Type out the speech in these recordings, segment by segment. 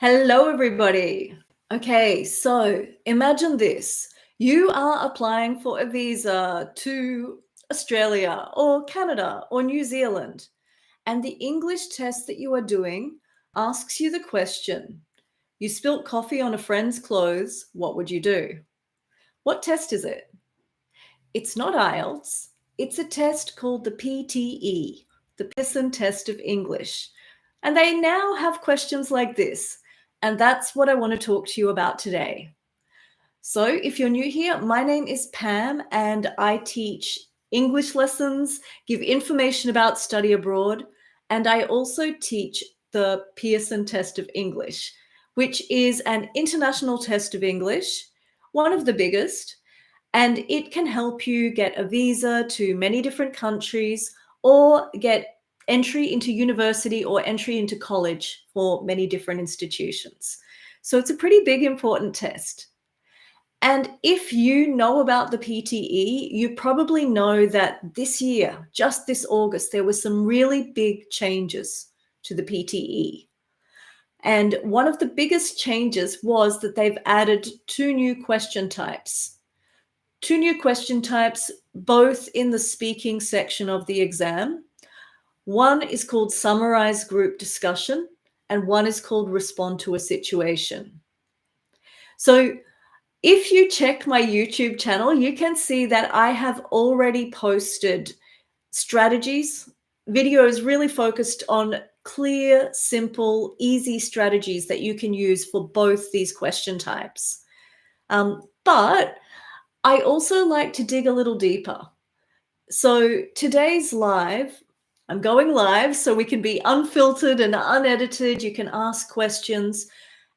Hello, everybody. Okay, so imagine this. You are applying for a visa to Australia or Canada or New Zealand, and the English test that you are doing asks you the question, you spilt coffee on a friend's clothes, what would you do? What test is it? It's not IELTS. It's a test called the PTE, the Pearson Test of English. And they now have questions like this. And that's what I want to talk to you about today. So if you're new here, my name is Pam and I teach English lessons, give information about study abroad, and I also teach the Pearson Test of English, which is an international test of English, one of the biggest, and it can help you get a visa to many different countries or get entry into university or entry into college for many different institutions. So it's a pretty big, important test. And if you know about the PTE, you probably know that this year, just this August, there were some really big changes to the PTE. And one of the biggest changes was that they've added two new question types. Two new question types, both in the speaking section of the exam. One is called Summarize Group Discussion, and one is called Respond to a Situation. So if you check my YouTube channel, you can see that I have already posted strategies, videos really focused on clear, simple, easy strategies that you can use for both these question types. But I also like to dig a little deeper. So today's live, I'm going live so we can be unfiltered and unedited. You can ask questions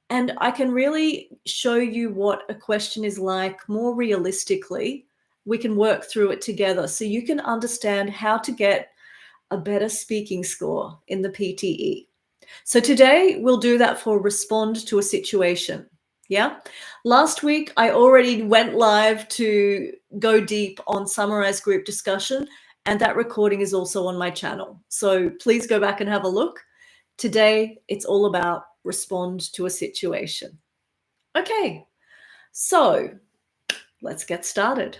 and I can really show you what a question is like more realistically. We can work through it together so you can understand how to get a better speaking score in the PTE. So today we'll do that for respond to a situation. Yeah. Last week, I already went live to go deep on Summarize Group Discussion, and that recording is also on my channel. So please go back and have a look. Today, it's all about respond to a situation. Okay, so let's get started.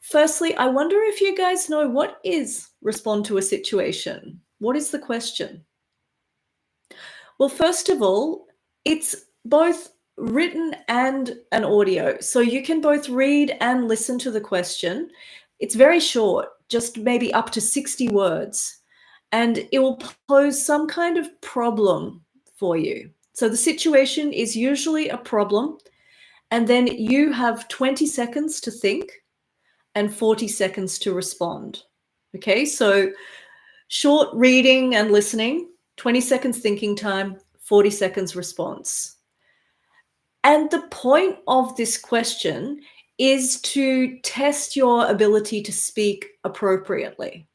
Firstly, I wonder if you guys know what is respond to a situation? What is the question? Well, first of all, it's both written and an audio. So you can both read and listen to the question. It's very short, just maybe up to 60 words, and it will pose some kind of problem for you. So the situation is usually a problem, and then you have 20 seconds to think and 40 seconds to respond. Okay, so short reading and listening, 20 seconds thinking time, 40 seconds response. And the point of this question is to test your ability to speak appropriately.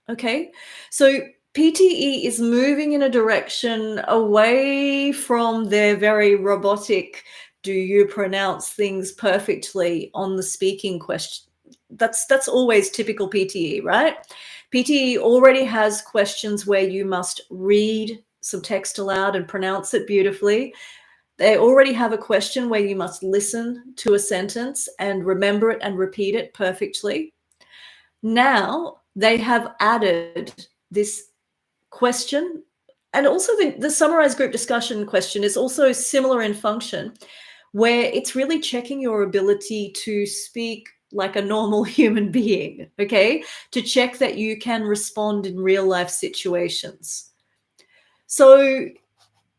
Okay, so PTE is moving in a direction away from their very robotic, do you pronounce things perfectly on the speaking question? That's always typical PTE, right? PTE already has questions where you must read some text aloud and pronounce it beautifully. They already have a question where you must listen to a sentence and remember it and repeat it perfectly. Now they have added this question, and also the summarized group discussion question is also similar in function, where it's really checking your ability to speak like a normal human being, okay? To check that you can respond in real life situations. So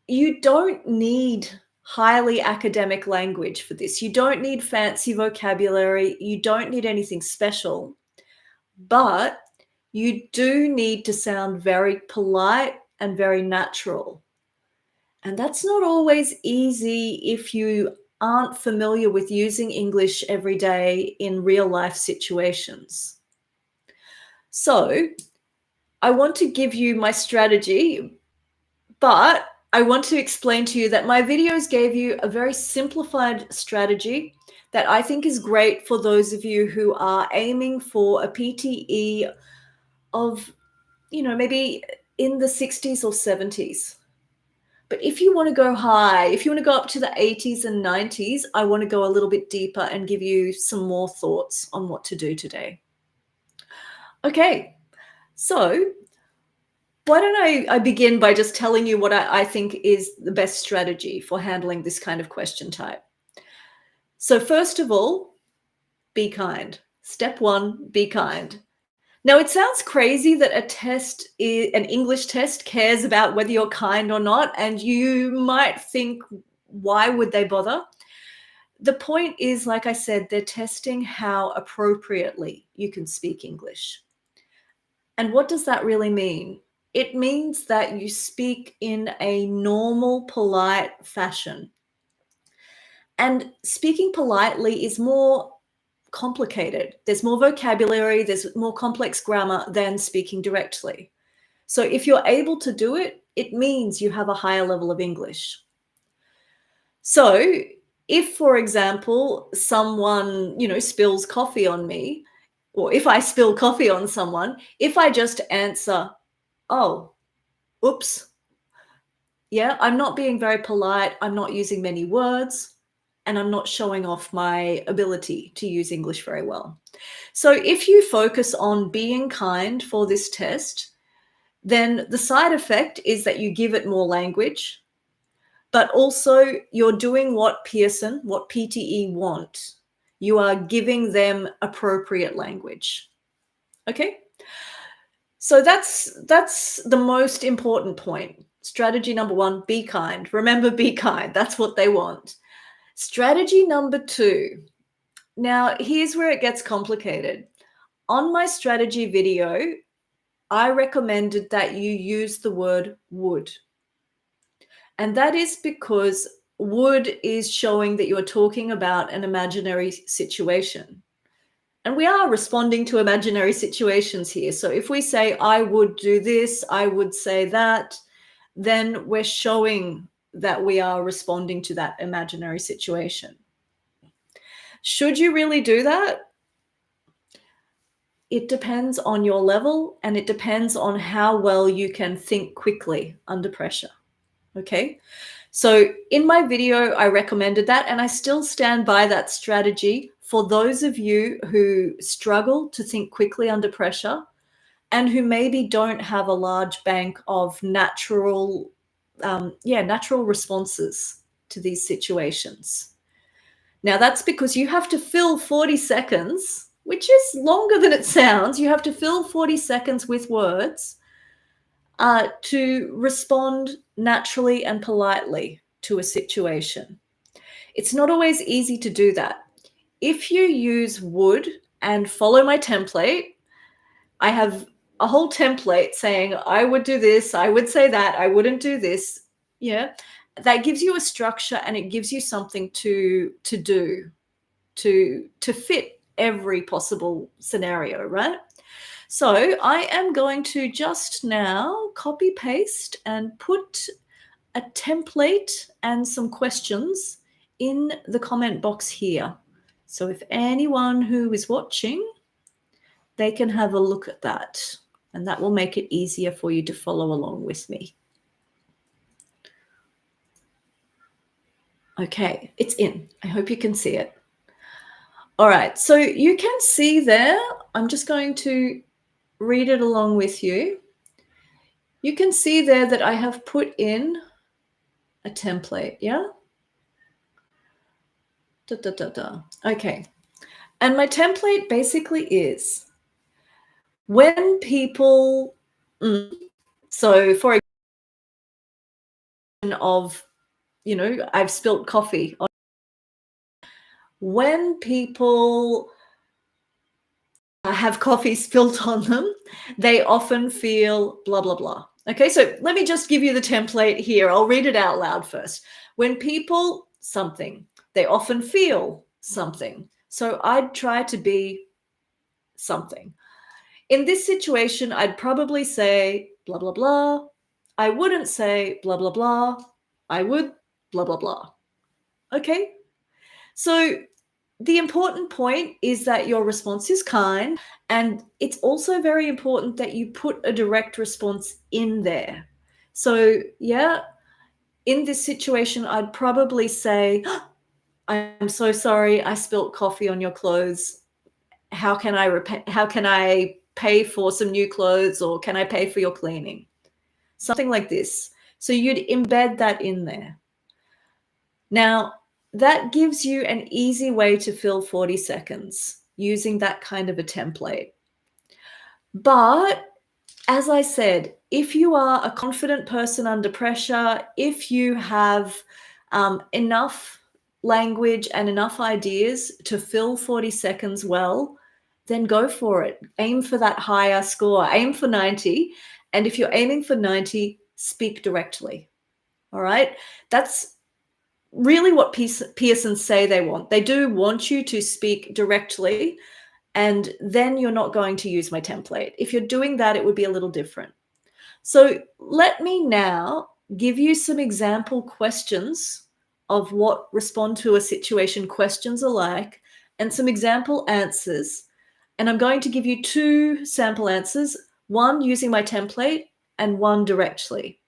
you don't need highly academic language for this. You don't need fancy vocabulary. You don't need anything special, but you do need to sound very polite and very natural. And that's not always easy if you aren't familiar with using English every day in real life situations. So I want to give you my strategy, but I want to explain to you that my videos gave you a very simplified strategy that I think is great for those of you who are aiming for a PTE of, maybe in the 60s or 70s. But if you want to go high, if you want to go up to the 80s and 90s, I want to go a little bit deeper and give you some more thoughts on what to do today. Okay, so why don't I begin by just telling you what I think is the best strategy for handling this kind of question type. So first of all, be kind. Step one, be kind. Now, it sounds crazy that an English test cares about whether you're kind or not, and you might think, why would they bother? The point is, like I said, they're testing how appropriately you can speak English. And what does that really mean? It means that you speak in a normal, polite fashion. And speaking politely is more complicated. There's more vocabulary, there's more complex grammar than speaking directly. So if you're able to do it, it means you have a higher level of English. So if, for example, someone, spills coffee on me, or if I spill coffee on someone, if I just answer, oh, oops, yeah, I'm not being very polite, I'm not using many words, and I'm not showing off my ability to use English very well. So if you focus on being kind for this test, then the side effect is that you give it more language, but also you're doing what PTE want. You are giving them appropriate language. Okay? So that's the most important point. Strategy number one, be kind. Remember, be kind. That's what they want. Strategy number two. Now, here's where it gets complicated. On my strategy video, I recommended that you use the word would. And that is because would is showing that you're talking about an imaginary situation. And we are responding to imaginary situations here. So if we say, I would do this, I would say that, then we're showing that we are responding to that imaginary situation. Should you really do that? It depends on your level, and it depends on how well you can think quickly under pressure. Okay? So in my video, I recommended that, and I still stand by that strategy for those of you who struggle to think quickly under pressure and who maybe don't have a large bank of natural responses to these situations. Now, that's because you have to fill 40 seconds, which is longer than it sounds. You have to fill 40 seconds with words to respond naturally and politely to a situation. It's not always easy to do that. If you use would and follow my template, I have a whole template saying, I would do this, I would say that, I wouldn't do this. Yeah, that gives you a structure, and it gives you something to do, to fit every possible scenario, right? So I am going to just now copy paste and put a template and some questions in the comment box here. So if anyone who is watching, they can have a look at that, and that will make it easier for you to follow along with me. Okay, it's in. I hope you can see it. All right, so you can see there, I'm just going to read it along with you. You can see there that I have put in a template, yeah? Okay, and my template basically is when people, so for example, of, I've spilt coffee on, when people have coffee spilt on them, they often feel blah, blah, blah. Okay, so let me just give you the template here. I'll read it out loud first. When people something, they often feel something. So I'd try to be something. In this situation, I'd probably say blah, blah, blah. I wouldn't say blah, blah, blah. I would blah, blah, blah. Okay, so the important point is that your response is kind, and it's also very important that you put a direct response in there. So yeah, in this situation, I'd probably say, I'm so sorry, I spilt coffee on your clothes. How can I pay for some new clothes, or can I pay for your cleaning? Something like this. So you'd embed that in there. Now, that gives you an easy way to fill 40 seconds using that kind of a template. But as I said, if you are a confident person under pressure, if you have enough language and enough ideas to fill 40 seconds well, then go for it. Aim for that higher score. Aim for 90. And if you're aiming for 90, speak directly. All right? That's really what Pearsons say they want. They do want you to speak directly, and then you're not going to use my template. If you're doing that, it would be a little different. So let me now give you some example questions of what respond to a situation questions are like, and some example answers. And I'm going to give you 2 sample answers, one using my template and one directly.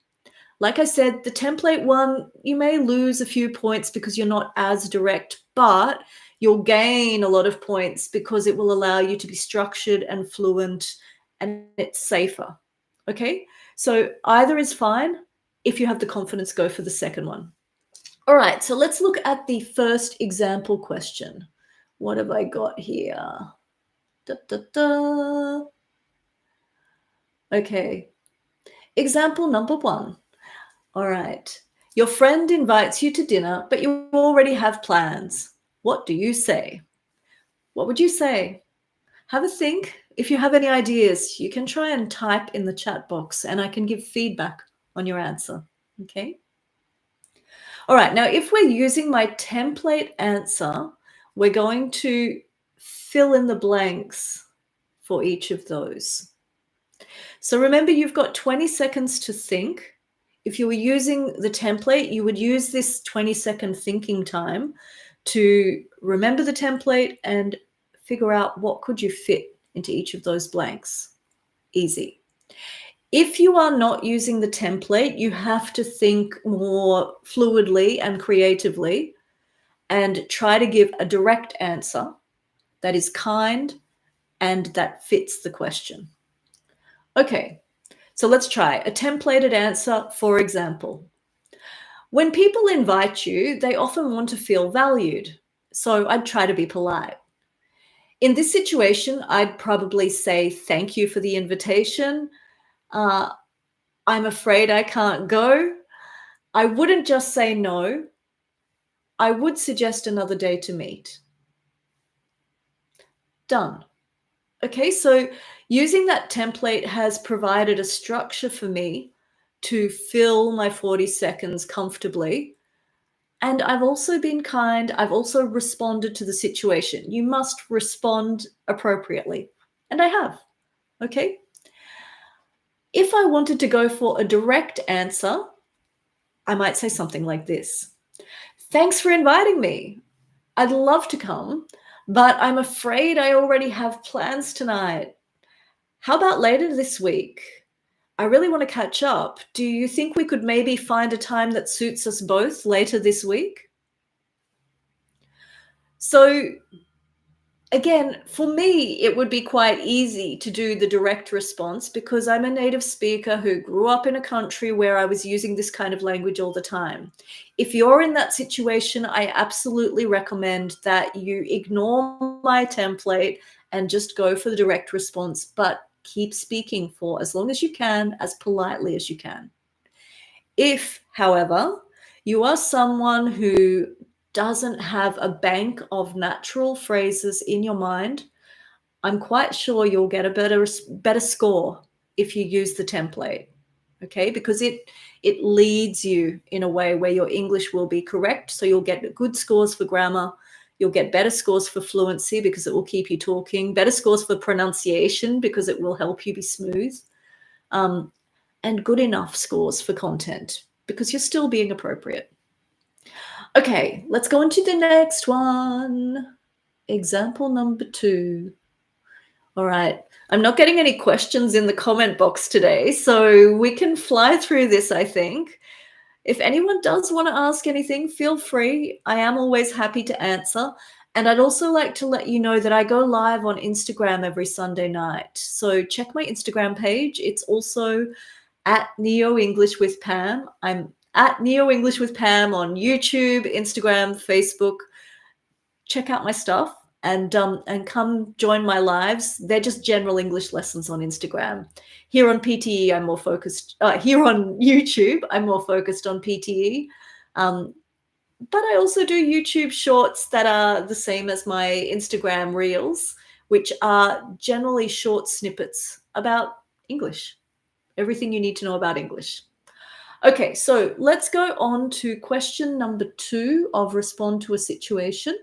Like I said, the template one, you may lose a few points because you're not as direct, but you'll gain a lot of points because it will allow you to be structured and fluent, and it's safer. Okay? So either is fine. If you have the confidence, go for the second one. All right, so let's look at the first example question. What have I got here? Da, da, da. Okay. Example number 1. All right. Your friend invites you to dinner, but you already have plans. What do you say? What would you say? Have a think. If you have any ideas, you can try and type in the chat box and I can give feedback on your answer. Okay. All right. Now, if we're using my template answer, we're going to fill in the blanks for each of those. So remember, you've got 20 seconds to think. If you were using the template, you would use this 20-second thinking time to remember the template and figure out what could you fit into each of those blanks. Easy. If you are not using the template, you have to think more fluidly and creatively and try to give a direct answer that is kind and that fits the question. Okay, so let's try a templated answer. For example, when people invite you, they often want to feel valued. So I'd try to be polite. In this situation, I'd probably say, thank you for the invitation. I'm afraid I can't go. I wouldn't just say no. I would suggest another day to meet. Done. Okay, so using that template has provided a structure for me to fill my 40 seconds comfortably. And I've also been kind. I've also responded to the situation. You must respond appropriately. And I have. Okay. If I wanted to go for a direct answer, I might say something like this. Thanks for inviting me. I'd love to come, but I'm afraid I already have plans tonight. How about later this week? I really want to catch up. Do you think we could maybe find a time that suits us both later this week? So again, for me, it would be quite easy to do the direct response because I'm a native speaker who grew up in a country where I was using this kind of language all the time. If you're in that situation, I absolutely recommend that you ignore my template and just go for the direct response, but keep speaking for as long as you can, as politely as you can. If, however, you are someone who doesn't have a bank of natural phrases in your mind, I'm quite sure you'll get a better score if you use the template, okay? Because it leads you in a way where your English will be correct, so you'll get good scores for grammar, you'll get better scores for fluency because it will keep you talking, better scores for pronunciation because it will help you be smooth, and good enough scores for content because you're still being appropriate. Okay, let's go on to the next one. Example number 2. All right, I'm not getting any questions in the comment box today, so we can fly through this, I think. If anyone does want to ask anything, feel free. I am always happy to answer. And I'd also like to let you know that I go live on Instagram every Sunday night. So check my Instagram page. It's also at Neo English with Pam. I'm at Neo English with Pam on YouTube, Instagram, Facebook. Check out my stuff and come join my lives. They're just general English lessons on Instagram. Here on PTE, I'm more focused. Here on YouTube, I'm more focused on PTE. But I also do YouTube shorts that are the same as my Instagram reels, which are generally short snippets about English, everything you need to know about English. Okay, so let's go on to question number 2 of respond to a situation.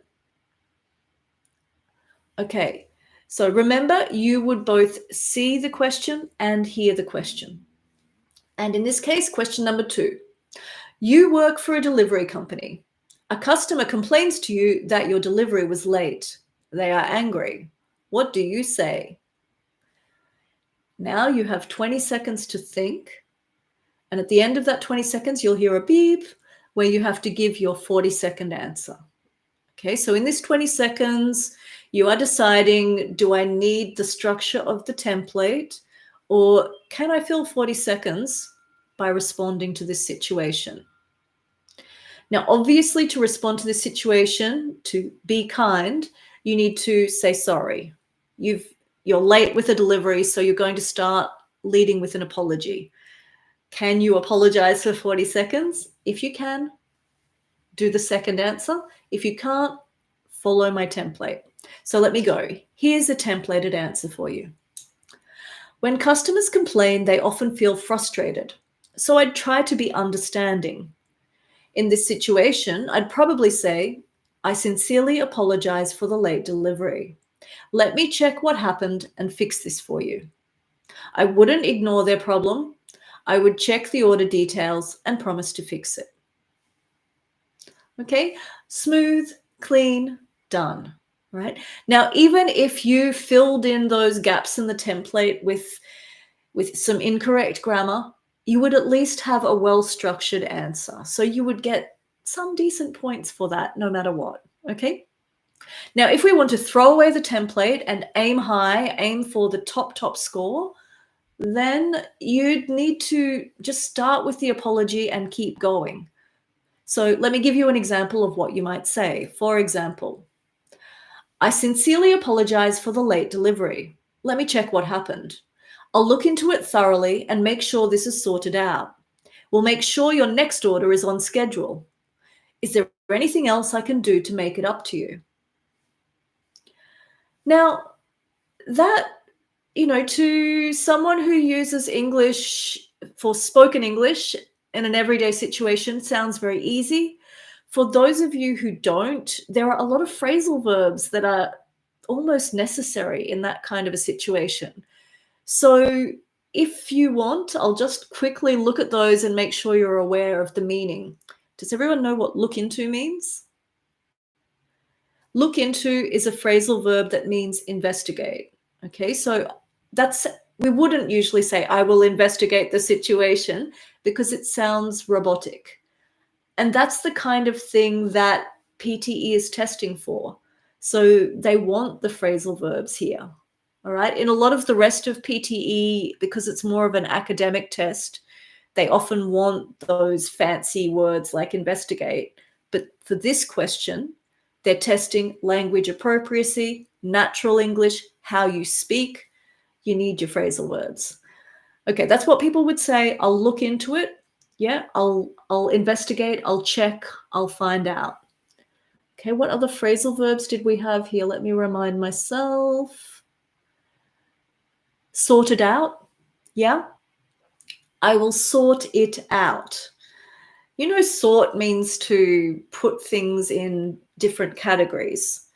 Okay, so remember, you would both see the question and hear the question. And in this case, question number 2, you work for a delivery company. A customer complains to you that your delivery was late. They are angry. What do you say? Now you have 20 seconds to think. And at the end of that 20 seconds, you'll hear a beep where you have to give your 40-second answer. Okay, so in this 20 seconds, you are deciding, do I need the structure of the template, or can I fill 40 seconds by responding to this situation? Now, obviously, to respond to this situation, to be kind, you need to say sorry. You're late with a delivery, so you're going to start leading with an apology. Can you apologize for 40 seconds? If you can, do the second answer. If you can't, follow my template. So let me go. Here's a templated answer for you. When customers complain, they often feel frustrated. So I'd try to be understanding. In this situation, I'd probably say, I sincerely apologize for the late delivery. Let me check what happened and fix this for you. I wouldn't ignore their problem. I would check the order details and promise to fix it. Okay, smooth, clean, done, right? Now, even if you filled in those gaps in the template with some incorrect grammar, you would at least have a well-structured answer. So you would get some decent points for that, no matter what, okay? Now, if we want to throw away the template and aim high, aim for the top score, then you'd need to just start with the apology and keep going. So let me give you an example of what you might say. For example, I sincerely apologize for the late delivery. Let me check what happened. I'll look into it thoroughly and make sure this is sorted out. We'll make sure your next order is on schedule. Is there anything else I can do to make it up to you? Now, that, to someone who uses English for spoken English in an everyday situation sounds very easy. For those of you who don't, there are a lot of phrasal verbs that are almost necessary in that kind of a situation. So if you want, I'll just quickly look at those and make sure you're aware of the meaning. Does everyone know what look into means? Look into is a phrasal verb that means investigate. Okay, so we wouldn't usually say, I will investigate the situation, because it sounds robotic. And that's the kind of thing that PTE is testing for. So they want the phrasal verbs here. All right. In a lot of the rest of PTE, because it's more of an academic test, they often want those fancy words like investigate. But for this question, they're testing language appropriacy, natural English, how you speak. You need your phrasal words. Okay, that's what people would say. I'll look into it. Yeah, I'll investigate, I'll check, I'll find out. Okay, what other phrasal verbs did we have here? Let me remind myself. Sort it out. Yeah, I will sort it out. Sort means to put things in different categories.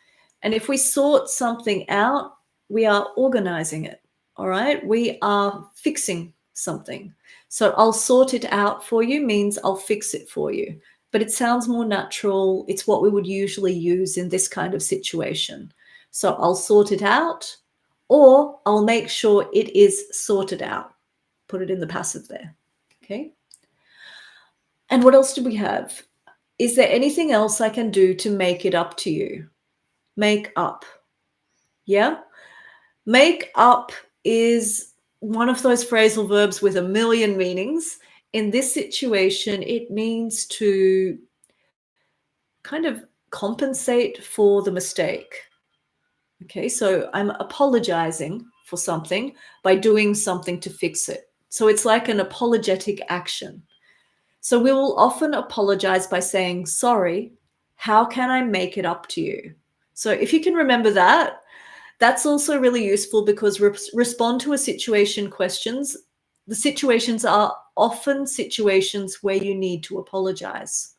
And if we sort something out, we are organizing it. All right, we are fixing something. So I'll sort it out for you means I'll fix it for you. But it sounds more natural. It's what we would usually use in this kind of situation. So I'll sort it out, or I'll make sure it is sorted out. Put it in the passive there. Okay. And what else do we have? Is there anything else I can do to make it up to you? Make up. Yeah? Make up is one of those phrasal verbs with a million meanings. In this situation, it means to kind of compensate for the mistake. Okay, so I'm apologizing for something by doing something to fix it. So it's like an apologetic action. So we will often apologize by saying, sorry, how can I make it up to you? So if you can remember that, that's also really useful because respond to a situation questions. The situations are often situations where you need to apologize.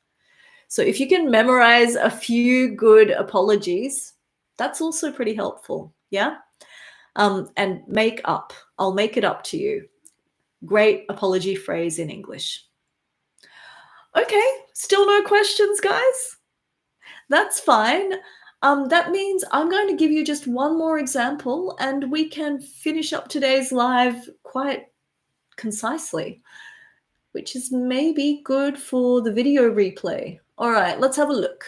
So if you can memorize a few good apologies, that's also pretty helpful. Yeah. And make up. I'll make it up to you. Great apology phrase in English. Okay, still no questions, guys? That's fine. That means I'm going to give you just one more example and we can finish up today's live quite concisely, which is maybe good for the video replay. All right, let's have a look.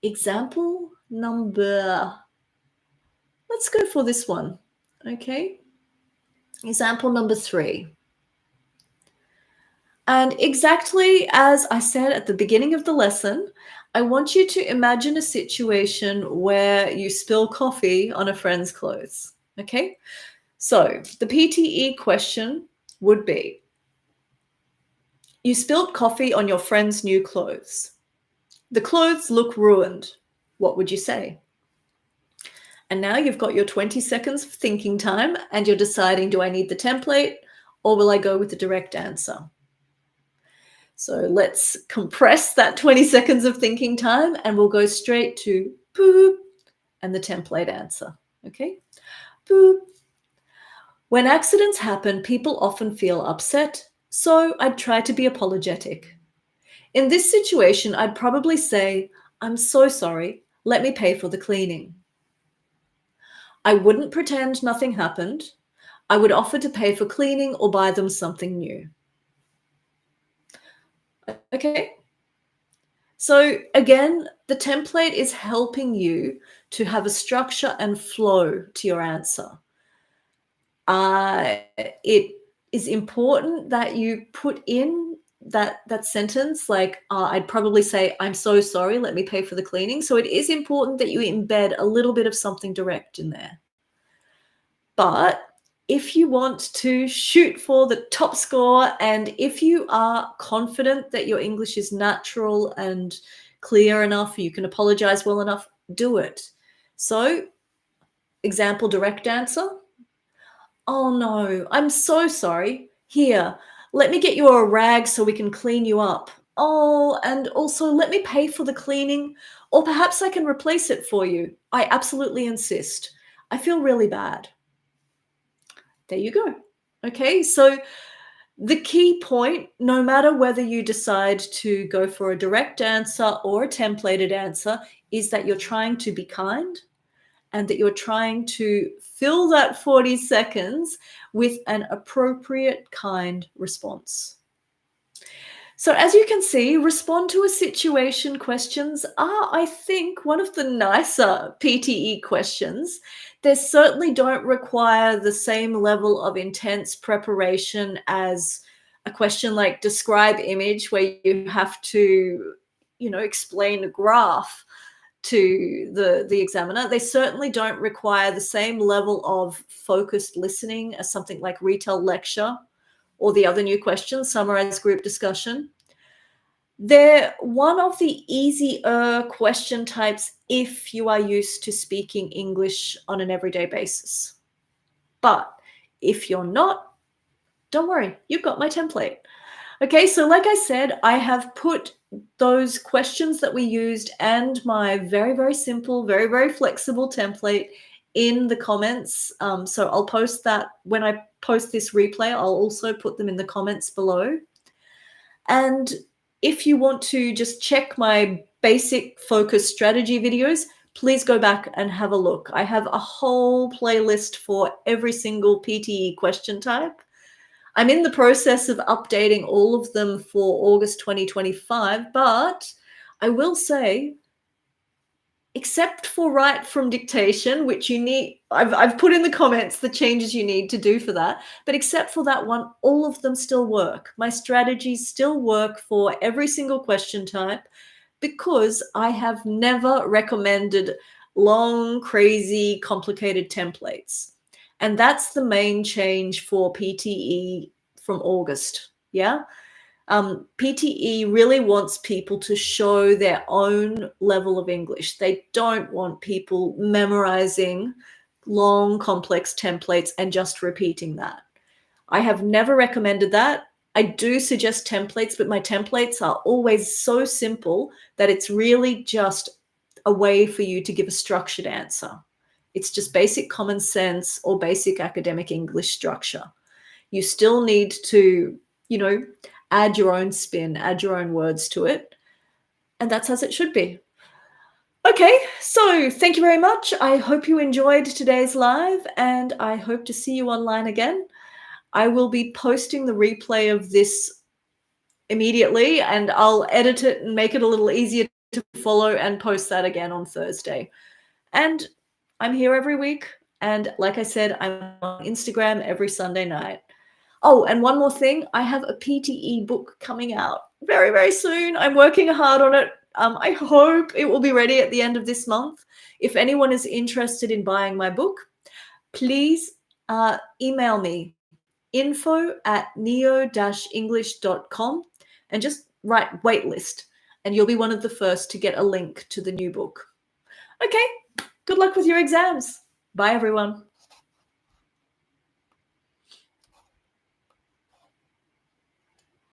Example number, let's go for this one, okay? Example number 3. And exactly as I said at the beginning of the lesson, I want you to imagine a situation where you spill coffee on a friend's clothes, okay? So the PTE question would be, you spilled coffee on your friend's new clothes. The clothes look ruined. What would you say? And now you've got your 20 seconds of thinking time and you're deciding, do I need the template or will I go with the direct answer? So let's compress that 20 seconds of thinking time and we'll go straight to boop and the template answer, okay? Boop. When accidents happen, people often feel upset, so I'd try to be apologetic. In this situation, I'd probably say, I'm so sorry, let me pay for the cleaning. I wouldn't pretend nothing happened. I would offer to pay for cleaning or buy them something new. Okay? So again, the template is helping you to have a structure and flow to your answer. It is important that you put in that sentence like, I'd probably say, I'm so sorry, let me pay for the cleaning. So it is important that you embed a little bit of something direct in there. But if you want to shoot for the top score and if you are confident that your English is natural and clear enough, you can apologize well enough, do it. So, example, direct answer. Oh no, I'm so sorry. Here, let me get you a rag so we can clean you up. Oh, and also let me pay for the cleaning, or perhaps I can replace it for you. I absolutely insist. I feel really bad. There you go. Okay, so the key point, no matter whether you decide to go for a direct answer or a templated answer, is that you're trying to be kind and that you're trying to fill that 40 seconds with an appropriate, kind response. So as you can see, respond to a situation questions are, I think, one of the nicer PTE questions. They certainly don't require the same level of intense preparation as a question like describe image, where you have to, explain a graph to the examiner. They certainly don't require the same level of focused listening as something like retell lecture or the other new questions, summarize group discussion. They're one of the easier question types if you are used to speaking English on an everyday basis. But if you're not, don't worry, you've got my template. Okay, so like I said, I have put those questions that we used and my very, very simple, very, very flexible template in the comments. So I'll post that when I post this replay. I'll also put them in the comments below. And if you want to just check my basic focus strategy videos, please go back and have a look. I have a whole playlist for every single PTE question type. I'm in the process of updating all of them for August 2025, but I will say, except for write from dictation, which you need, I've put in the comments the changes you need to do for that, but except for that one, all of them still work. My strategies still work for every single question type, because I have never recommended long, crazy, complicated templates. And that's the main change for PTE from August. Yeah. PTE really wants people to show their own level of English. They don't want people memorizing long, complex templates and just repeating that. I have never recommended that. I do suggest templates, but my templates are always so simple that it's really just a way for you to give a structured answer. It's just basic common sense or basic academic English structure. You still need to, add your own spin, add your own words to it. And that's as it should be. Okay, so thank you very much. I hope you enjoyed today's live, and I hope to see you online again. I will be posting the replay of this immediately, and I'll edit it and make it a little easier to follow and post that again on Thursday. And I'm here every week. And like I said, I'm on Instagram every Sunday night. Oh, and one more thing, I have a PTE book coming out very, very soon. I'm working hard on it. I hope it will be ready at the end of this month. If anyone is interested in buying my book, please email me, info@neo-english.com, and just write waitlist, and you'll be one of the first to get a link to the new book. Okay, good luck with your exams. Bye, everyone.